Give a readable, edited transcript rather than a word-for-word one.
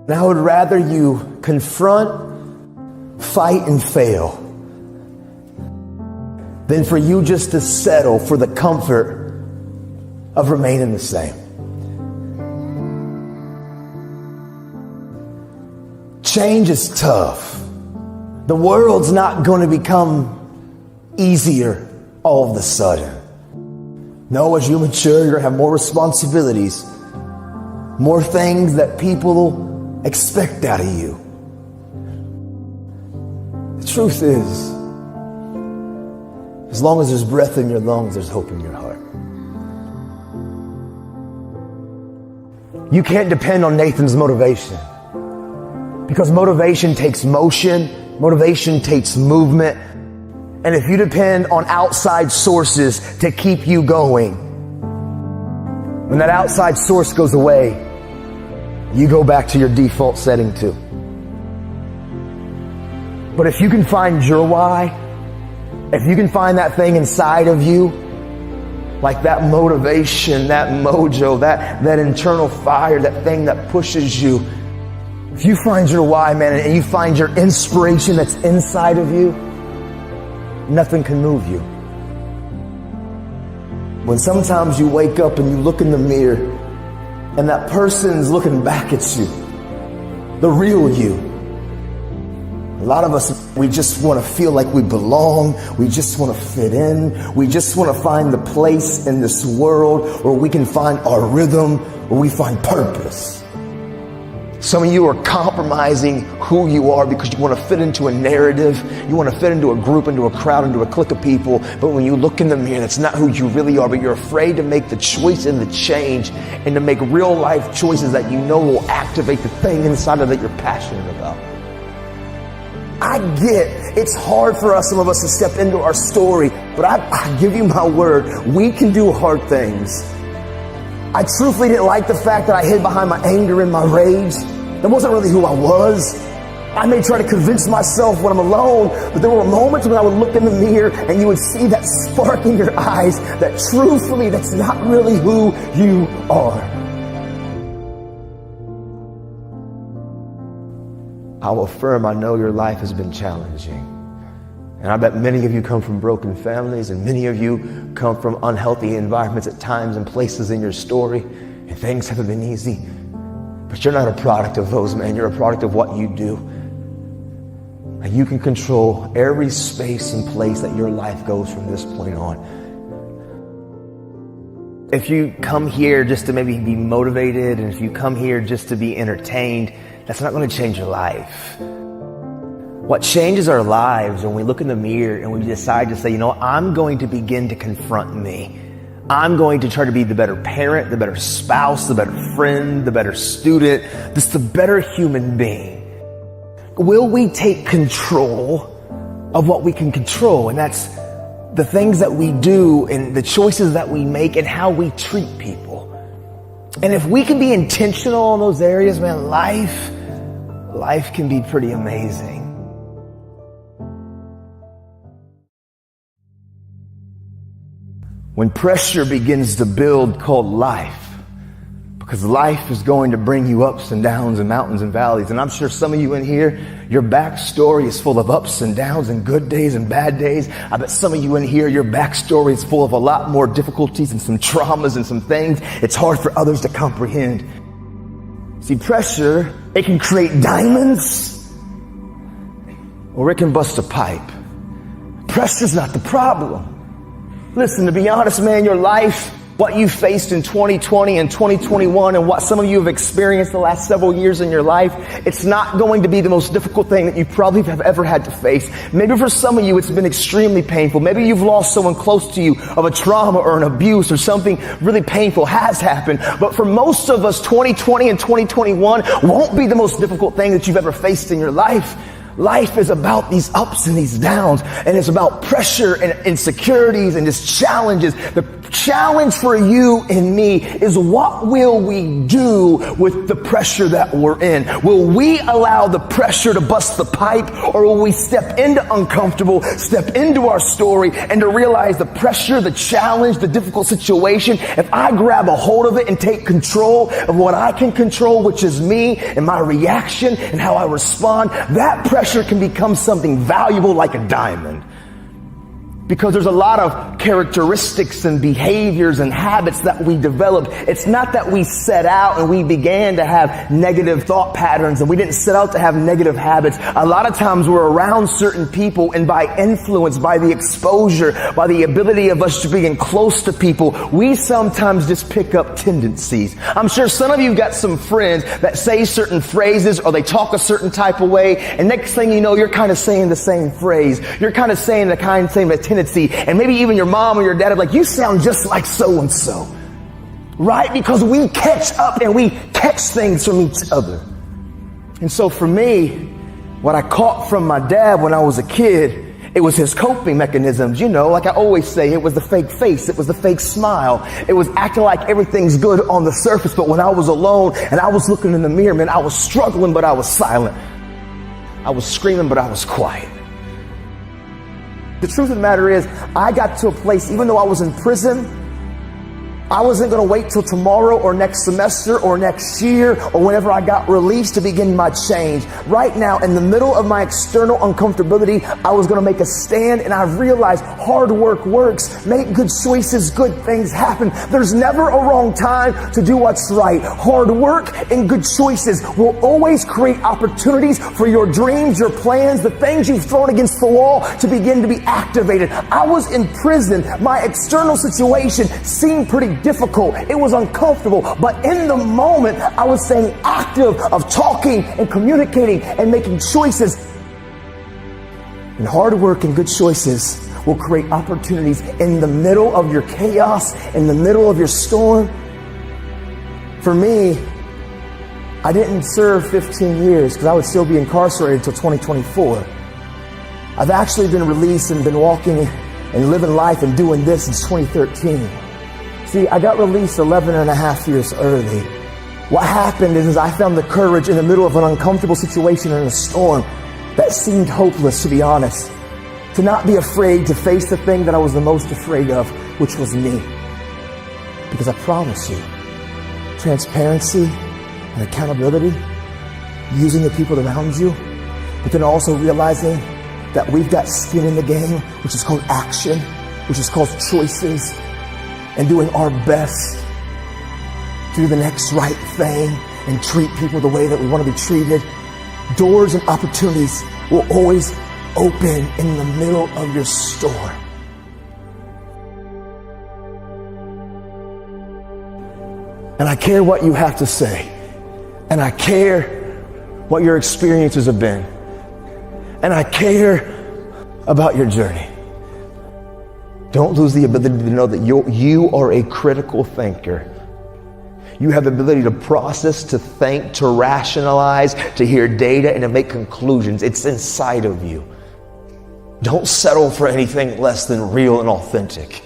And I would rather you confront, fight, and fail than for you just to settle for the comfort of remaining the same. Change is tough. The world's not going to become easier all of a sudden. No, as you mature, you're going to have more responsibilities, more things that people expect out of you. The truth is, as long as there's breath in your lungs, there's hope in your heart. You can't depend on Nathan's motivation, because motivation takes motion, motivation takes movement. And if you depend on outside sources to keep you going, when that outside source goes away, you go back to your default setting too. But if you can find your why, if you can find that thing inside of you, like that motivation, that mojo, that internal fire, that thing that pushes you, if you find your why, man, and you find your inspiration that's inside of you, nothing can move you. When sometimes you wake up and you look in the mirror and that person's looking back at you, the real you. A lot of us, we just want to feel like we belong. We just want to fit in. We just want to find the place in this world where we can find our rhythm, where we find purpose. Some of you are compromising who you are because you want to fit into a narrative. You want to fit into a group, into a crowd, into a clique of people. But when you look in the mirror, that's not who you really are. But you're afraid to make the choice and the change and to make real life choices that you know will activate the thing inside of that you're passionate about. I get it's hard for us, some of us, to step into our story. But I give you my word, we can do hard things. I truthfully didn't like the fact that I hid behind my anger and my rage. That wasn't really who I was. I may try to convince myself when I'm alone, but there were moments when I would look in the mirror and you would see that spark in your eyes that truthfully, that's not really who you are. I will affirm, I know your life has been challenging. And I bet many of you come from broken families, and many of you come from unhealthy environments at times and places in your story, and things haven't been easy. But you're not a product of those, man. You're a product of what you do. And you can control every space and place that your life goes from this point on. If you come here just to maybe be motivated, and if you come here just to be entertained, that's not going to change your life. What changes our lives when we look in the mirror and we decide to say, you know, I'm going to begin to confront me. I'm going to try to be the better parent, the better spouse, the better friend, the better student, just the better human being. Will we take control of what we can control? And that's the things that we do and the choices that we make and how we treat people. And if we can be intentional in those areas, man, life can be pretty amazing. When pressure begins to build called life, because life is going to bring you ups and downs and mountains and valleys. And I'm sure some of you in here, your backstory is full of ups and downs and good days and bad days. I bet some of you in here, your backstory is full of a lot more difficulties and some traumas and some things it's hard for others to comprehend. See, pressure, it can create diamonds or it can bust a pipe. Pressure's not the problem. Listen, to be honest, man, your life, what you faced in 2020 and 2021 and what some of you have experienced the last several years in your life, it's not going to be the most difficult thing that you probably have ever had to face. Maybe for some of you, it's been extremely painful. Maybe you've lost someone close to you of a trauma or an abuse or something really painful has happened. But for most of us, 2020 and 2021 won't be the most difficult thing that you've ever faced in your life. Life is about these ups and these downs, and it's about pressure and insecurities and just challenges. The challenge for you and me is, what will we do with the pressure that we're in? Will we allow the pressure to bust the pipe, or will we step into uncomfortable, step into our story, and to realize the pressure, the challenge, the difficult situation, if I grab a hold of it and take control of what I can control, which is me and my reaction and how I respond, that pressure can become something valuable like a diamond. Because there's a lot of characteristics and behaviors and habits that we develop. It's not that we set out and we began to have negative thought patterns and we didn't set out to have negative habits. A lot of times we're around certain people, and by influence, by the exposure, by the ability of us to being close to people, we sometimes just pick up tendencies. I'm sure some of you got some friends that say certain phrases, or they talk a certain type of way, and next thing you know, you're kind of saying the same phrase. You're kind of saying the same tendency. And maybe even your mom or your dad are like, you sound just like so-and-so. Right? Because we catch up and we catch things from each other. And so for me, what I caught from my dad when I was a kid, it was his coping mechanisms. You know, like I always say, it was the fake face. It was the fake smile. It was acting like everything's good on the surface. But when I was alone and I was looking in the mirror, man, I was struggling, but I was silent. I was screaming, but I was quiet. The truth of the matter is, I got to a place, even though I was in prison, I wasn't going to wait till tomorrow or next semester or next year or whenever I got released to begin my change. Right now, in the middle of my external uncomfortability, I was going to make a stand, and I've realized hard work works. Make good choices, good things happen. There's never a wrong time to do what's right. Hard work and good choices will always create opportunities for your dreams, your plans, the things you've thrown against the wall to begin to be activated. I was in prison. My external situation seemed pretty difficult. It was uncomfortable. But in the moment, I was staying active of talking and communicating and making choices. And hard work and good choices will create opportunities in the middle of your chaos, in the middle of your storm. For me, I didn't serve 15 years because I would still be incarcerated until 2024. I've actually been released and been walking and living life and doing this since 2013. See, I got released 11 and a half years early. What happened is I found the courage in the middle of an uncomfortable situation in a storm that seemed hopeless, to be honest, to not be afraid to face the thing that I was the most afraid of, which was me. Because I promise you, transparency and accountability, using the people around you, but then also realizing that we've got skin in the game, which is called action, which is called choices, and doing our best to do the next right thing and treat people the way that we want to be treated. Doors and opportunities will always open in the middle of your storm. And I care what you have to say. And I care what your experiences have been. And I care about your journey. Don't lose the ability to know that you are a critical thinker. You have the ability to process, to think, to rationalize, to hear data, and to make conclusions. It's inside of you. Don't settle for anything less than real and authentic.